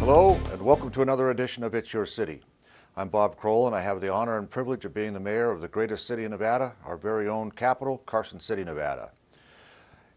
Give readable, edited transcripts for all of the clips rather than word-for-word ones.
Hello and welcome to another edition of It's Your City. I'm Bob Kroll and I have the honor and privilege of being the mayor of the greatest city in Nevada, our very own capital, Carson City, Nevada.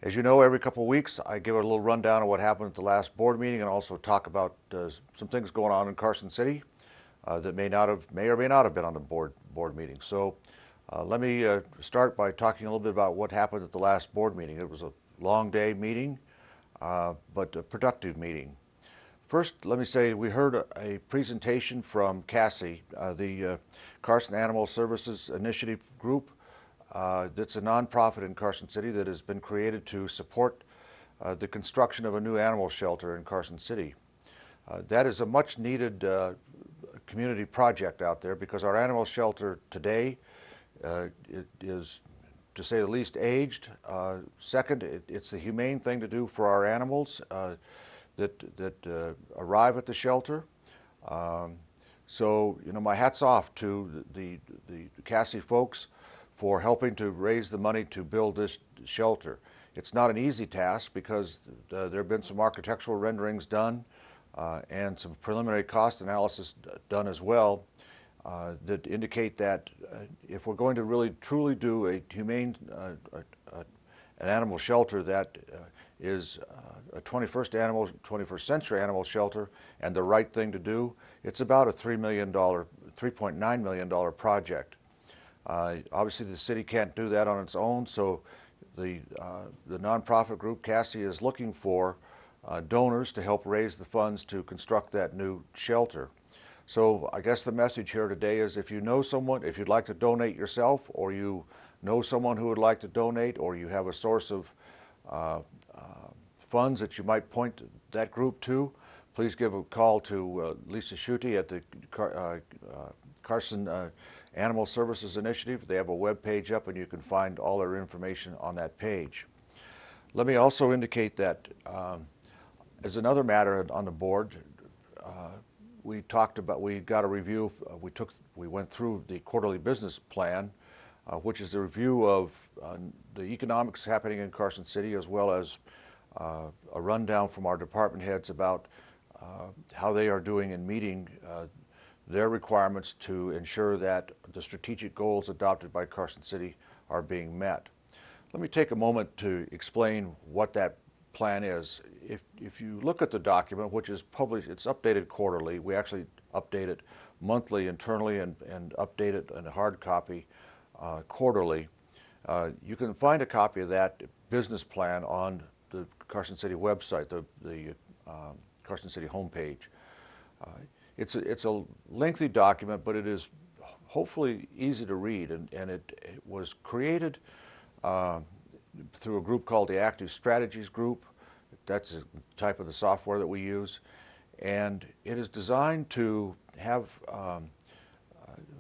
As you know, every couple of weeks I give a little rundown of what happened at the last board meeting and also talk about some things going on in Carson City that may or may not have been on the board meeting. So let me start by talking a little bit about what happened at the last board meeting. It was a long day meeting, but a productive meeting. First, let me say we heard a presentation from CASI, the Carson Animal Services Initiative Group. That's a nonprofit in Carson City that has been created to support the construction of a new animal shelter in Carson City. That is a much needed community project out there because our animal shelter today it is, to say the least, aged. Second, it's the humane thing to do for our animals that arrive at the shelter. So, you know, my hat's off to the CASI folks for helping to raise the money to build this shelter. It's not an easy task because there have been some architectural renderings done and some preliminary cost analysis done as well that indicate that if we're going to really truly do a humane an animal shelter that is a 21st century animal shelter and the right thing to do, it's about a $3.9 million project. Obviously the city can't do that on its own, so the nonprofit group CASI is looking for donors to help raise the funds to construct that new shelter. So I guess the message here today is if you know someone, if you'd like to donate yourself, or you know someone who would like to donate, or you have a source of funds that you might point that group to, please give a call to Lisa Schutte at the Carson Animal Services Initiative. They have a web page up and you can find all their information on that page. Let me also indicate that as another matter on the board, we got a review, we went through the quarterly business plan, which is the review of the economics happening in Carson City, as well as a rundown from our department heads about how they are doing in meeting their requirements to ensure that the strategic goals adopted by Carson City are being met. Let me take a moment to explain what that plan is. If you look at the document, which is published, it's updated quarterly. We actually update it monthly internally and update it in a hard copy quarterly. You can find a copy of that business plan on the Carson City website, the Carson City homepage. It's a lengthy document, but it is hopefully easy to read, and it was created through a group called the Active Strategies Group. That's a type of the software that we use, and it is designed to have,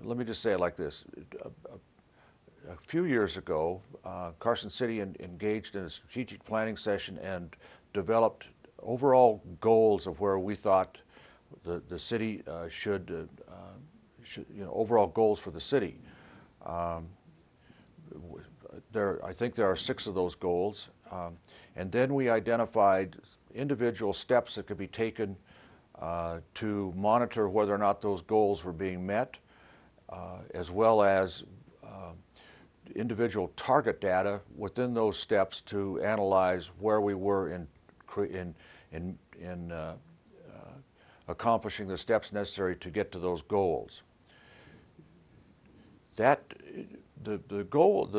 let me just say it like this. A few years ago, Carson City engaged in a strategic planning session and developed overall goals of where we thought the city should, overall goals for the city. I think there are 6 of those goals. And then we identified individual steps that could be taken to monitor whether or not those goals were being met, as well as individual target data within those steps to analyze where we were in accomplishing the steps necessary to get to those goals. The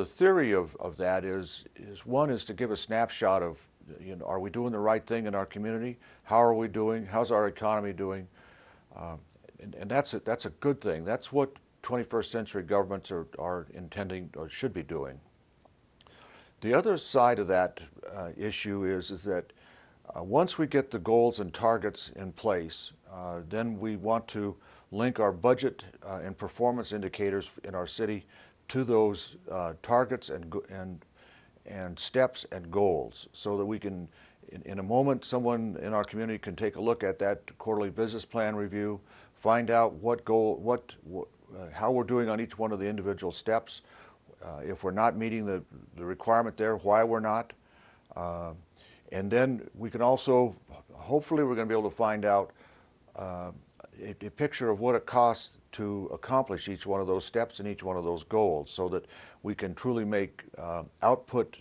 theory of that is one is to give a snapshot of, are we doing the right thing in our community? How are we doing? How's our economy doing? And that's a good thing. That's what 21st century governments are intending or should be doing. The other side of that issue is that once we get the goals and targets in place, then we want to link our budget and performance indicators in our city to those targets and steps and goals, so that we can, in a moment, someone in our community can take a look at that quarterly business plan review, find out how we're doing on each one of the individual steps. If we're not meeting the requirement there, why we're not. And then we can also, hopefully we're going to be able to find out a picture of what it costs to accomplish each one of those steps and each one of those goals, so that we can truly make output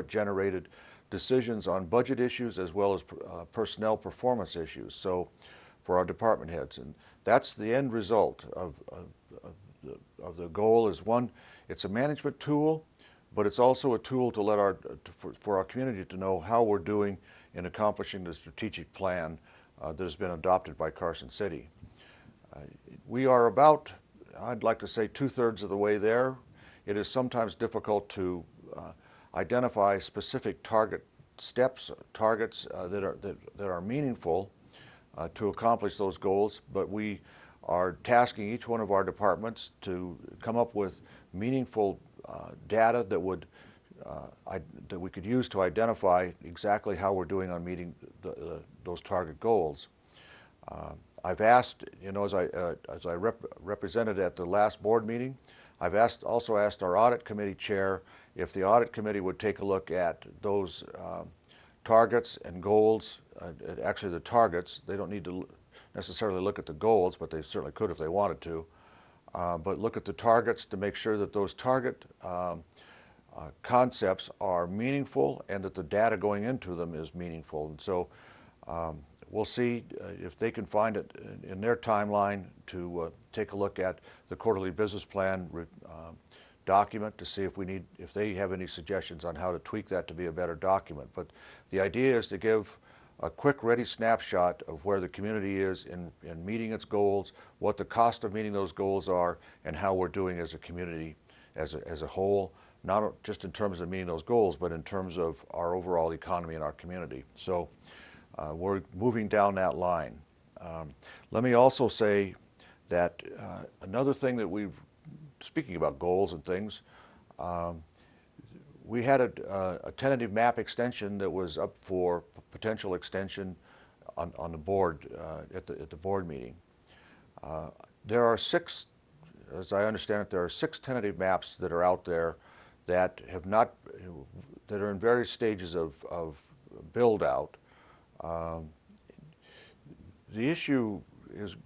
generated decisions on budget issues as well as personnel performance issues, so for our department heads. And that's the end result of the goal. Is one, it's a management tool, but it's also a tool to let for our community to know how we're doing in accomplishing the strategic plan that has been adopted by Carson City. We are about, I'd like to say, 2/3 of the way there. It is sometimes difficult to identify specific targets that are meaningful to accomplish those goals, but we are tasking each one of our departments to come up with meaningful data that we could use to identify exactly how we're doing on meeting those target goals. I've asked, as I represented at the last board meeting, I've also asked our audit committee chair if the audit committee would take a look at those targets and goals. Actually, the targets, they don't need to necessarily look at the goals, but they certainly could if they wanted to. But look at the targets to make sure that those target concepts are meaningful and that the data going into them is meaningful. And so we'll see if they can find it in their timeline to take a look at the quarterly business plan document to see if they have any suggestions on how to tweak that to be a better document. But the idea is to give a quick, ready snapshot of where the community is in meeting its goals, what the cost of meeting those goals are, and how we're doing as a community as a whole, not just in terms of meeting those goals, but in terms of our overall economy and our community. So we're moving down that line. Let me also say that another thing that speaking about goals and things, we had a tentative map extension that was up for potential extension on the board at the board meeting. There are 6, as I understand it, there are 6 tentative maps that are out there that that are in various stages of build out. The issue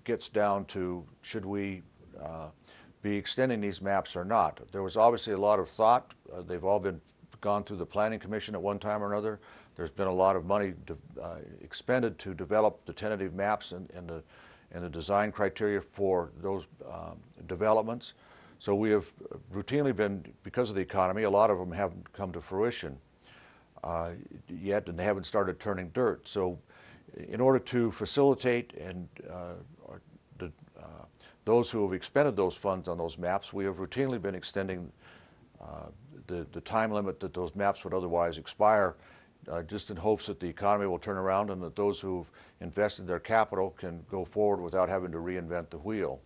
gets down to, should we be extending these maps or not? There was obviously a lot of thought. They've all gone through the Planning Commission at one time or another. There's been a lot of money expended to develop the tentative maps and the design criteria for those developments. So we have routinely been, because of the economy, a lot of them haven't come to fruition yet, and they haven't started turning dirt. So in order to facilitate those who have expended those funds on those maps, we have routinely been extending the time limit that those maps would otherwise expire, just in hopes that the economy will turn around and that those who've invested their capital can go forward without having to reinvent the wheel.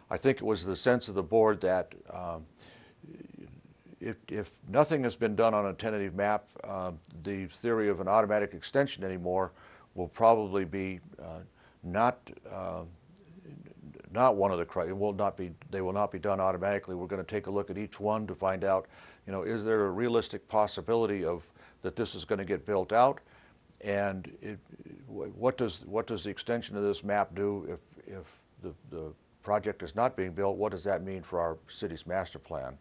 I think it was the sense of the board that if nothing has been done on a tentative map, the theory of an automatic extension anymore will probably be not one of the criteria. They will not be done automatically. We're going to take a look at each one to find out, is there a realistic possibility that this is going to get built out, and what does the extension of this map do if the project is not being built? What does that mean for our city's master plan?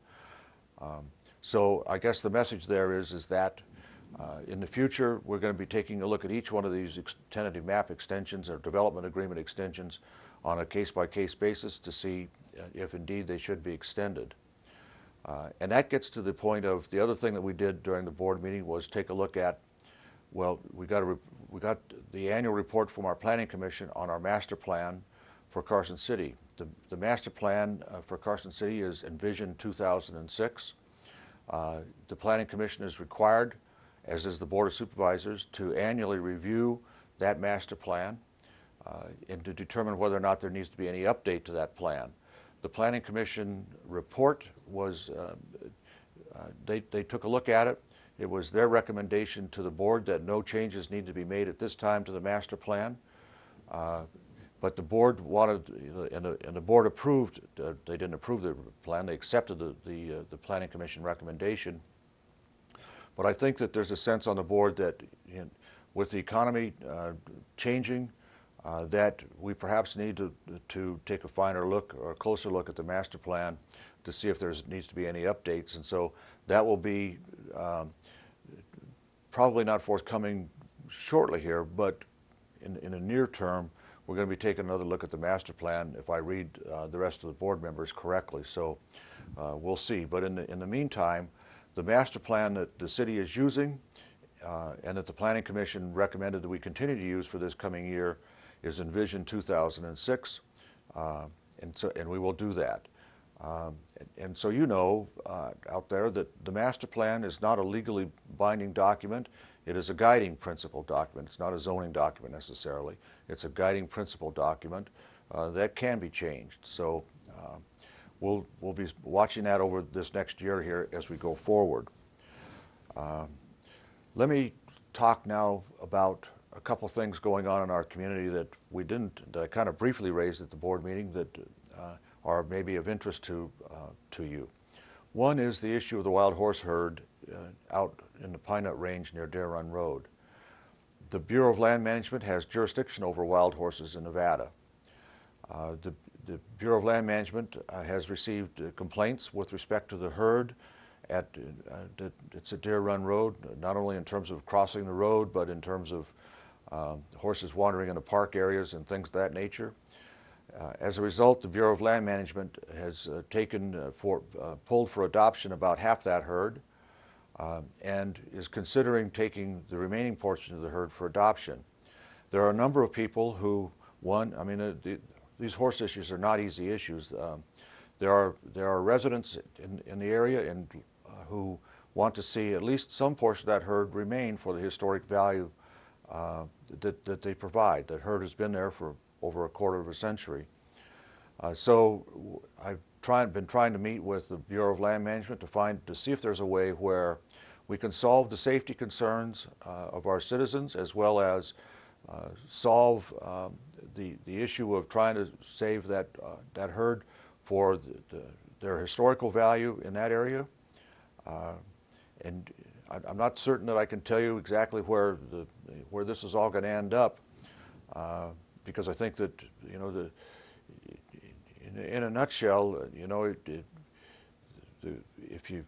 So I guess the message there is that in the future we're going to be taking a look at each one of these tentative map extensions or development agreement extensions on a case-by-case basis to see if indeed they should be extended. And that gets to the point of the other thing that we did during the board meeting was take a look at, well, we got the annual report from our Planning Commission on our master plan for Carson City. The master plan for Carson City is Envision 2006. The Planning Commission is required, as is the Board of Supervisors, to annually review that master plan and to determine whether or not there needs to be any update to that plan. The Planning Commission report was, they took a look at it. It was their recommendation to the board that no changes need to be made at this time to the master plan. But the board wanted, and the board approved, they didn't approve the plan, they accepted the Planning Commission recommendation. But I think that there's a sense on the board that with the economy changing, that we perhaps need to take a finer look or a closer look at the master plan to see if there needs to be any updates. And so that will be probably not forthcoming shortly here, but in the near term, we're going to be taking another look at the master plan if I read the rest of the board members correctly. So we'll see. But in the meantime, the master plan that the city is using and that the Planning Commission recommended that we continue to use for this coming year is Envision 2006, and we will do that. And so you know out there that the master plan is not a legally binding document. It is a guiding principle document. It's not a zoning document necessarily. It's a guiding principle document that can be changed. So we'll be watching that over this next year here as we go forward. Let me talk now about a couple things going on in our community that I kind of briefly raised at the board meeting that are maybe of interest to you. One is the issue of the wild horse herd out in the Pine Nut Range near Deer Run Road. The Bureau of Land Management has jurisdiction over wild horses in Nevada. The Bureau of Land Management has received complaints with respect to the herd it's at Deer Run Road, not only in terms of crossing the road, but in terms of horses wandering in the park areas and things of that nature. As a result, the Bureau of Land Management has pulled for adoption about half that herd and is considering taking the remaining portion of the herd for adoption. There are a number of people who, these horse issues are not easy issues. There are residents in the area who want to see at least some portion of that herd remain for the historic value that they provide. That herd has been there for over a quarter of a century. So I've been trying to meet with the Bureau of Land Management to see if there's a way where we can solve the safety concerns of our citizens, as well as solve the issue of trying to save that herd for their historical value in that area. And I'm not certain that I can tell you exactly where this is all going to end up, because I think that in a nutshell, if you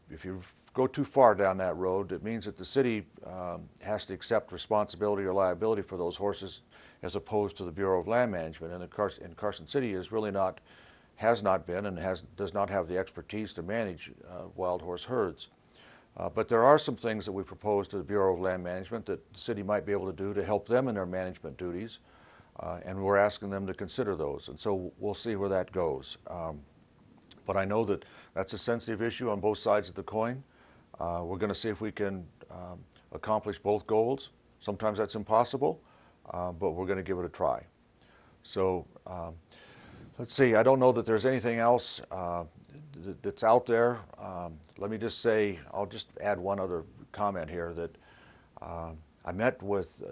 go too far down that road, it means that the city has to accept responsibility or liability for those horses, as opposed to the Bureau of Land Management. And Carson City has not been and does not have the expertise to manage wild horse herds. But there are some things that we propose to the Bureau of Land Management that the city might be able to do to help them in their management duties, and we're asking them to consider those. And so we'll see where that goes. But I know that that's a sensitive issue on both sides of the coin. We're going to see if we can accomplish both goals. Sometimes that's impossible, but we're going to give it a try. So let's see, I don't know that there's anything else that's out there. Let me just say, I'll just add one other comment here, that I met with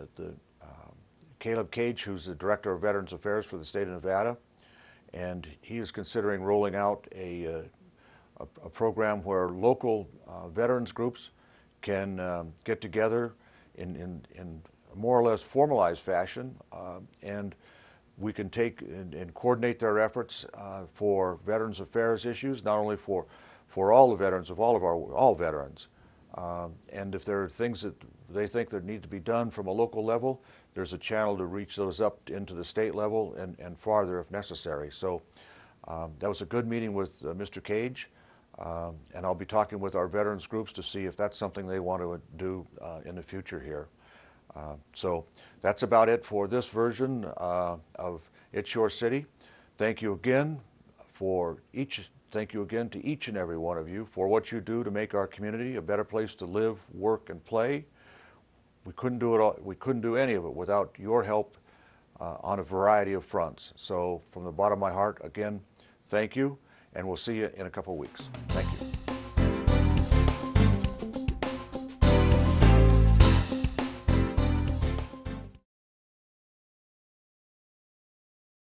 Caleb Cage, who's the Director of Veterans Affairs for the state of Nevada, and he is considering rolling out a program where local veterans groups can get together in a more or less formalized fashion, and we can take and coordinate their efforts for Veterans Affairs issues, not only for all the veterans of all veterans. And if there are things that they think that need to be done from a local level, there's a channel to reach those up into the state level and farther if necessary. So that was a good meeting with Mr. Cage, and I'll be talking with our veterans groups to see if that's something they want to do in the future here. So that's about it for this version of It's Your City. Thank you again to each and every one of you for what you do to make our community a better place to live, work, and play. We couldn't do it all. We couldn't do any of it without your help on a variety of fronts. So from the bottom of my heart, again, thank you, and we'll see you in a couple of weeks. Thank you.